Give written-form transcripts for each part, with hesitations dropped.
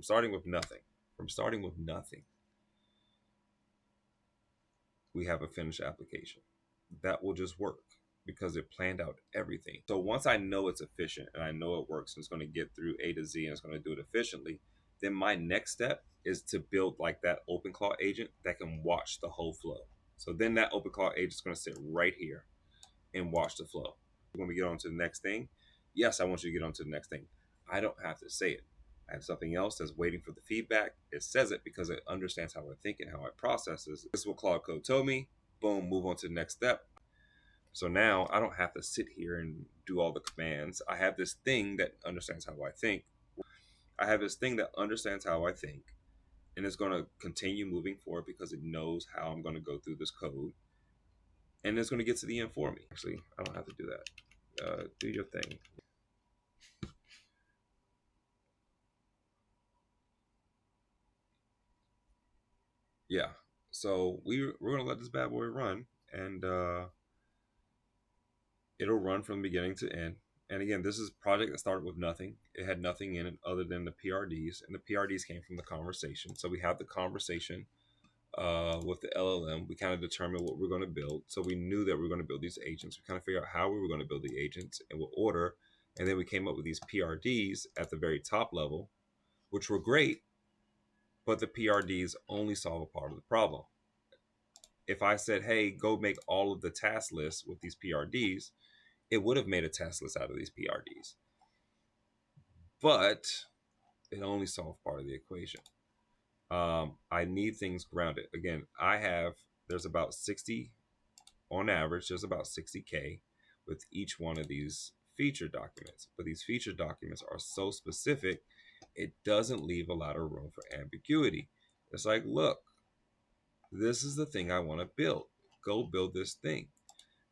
starting with nothing. From starting with nothing, we have a finished application. That will just work because it planned out everything. So once I know it's efficient and I know it works and it's going to get through A to Z and it's going to do it efficiently, then my next step is to build like that OpenClaw agent that can watch the whole flow. So then that OpenClaw agent is going to sit right here and watch the flow. When we get on to the next thing, yes, I want you to get on to the next thing. I don't have to say it. I have something else that's waiting for the feedback. It says it because it understands how I think and how I process this. This is what Claude Code told me. Boom, move on to the next step. So now I don't have to sit here and do all the commands. I have this thing that understands how I think. I have this thing that understands how I think, and it's going to continue moving forward because it knows how I'm going to go through this code, and it's going to get to the end for me. Actually, I don't have to do that. Do your thing. Yeah. So we're going to let this bad boy run, and it'll run from beginning to end. And again, this is a project that started with nothing. It had nothing in it other than the PRDs, and the PRDs came from the conversation. So we have the conversation with the LLM. We kind of determined what we're going to build. So we knew that we were going to build these agents. We kind of figured out how we were going to build the agents and what order. And then we came up with these PRDs at the very top level, which were great, but the PRDs only solve a part of the problem. If I said, hey, go make all of the task lists with these PRDs, it would have made a task list out of these PRDs. But it only solved part of the equation. I need things grounded. Again, there's about 60, on average, there's about 60K with each one of these feature documents. But these feature documents are so specific, it doesn't leave a lot of room for ambiguity. It's like, look, this is the thing I want to build. Go build this thing.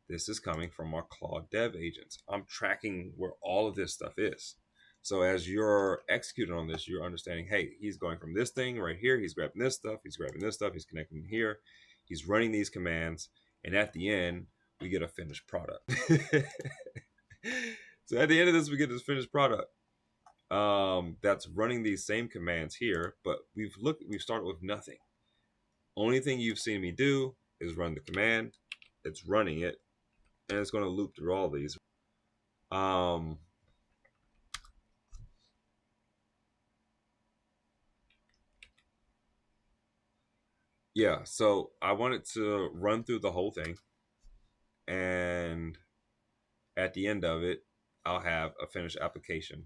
This is coming from our Claude dev agents. I'm tracking where all of this stuff is. So as you're executing on this, you're understanding, hey, he's going from this thing right here. He's grabbing this stuff. He's grabbing this stuff. He's connecting here. He's running these commands. And at the end, we get a finished product. So at the end of this, we get this finished product that's running these same commands here. But we've started with nothing. Only thing you've seen me do is run the command. It's running it. And it's going to loop through all these. Yeah, so I wanted to run through the whole thing, and at the end of it, I'll have a finished application.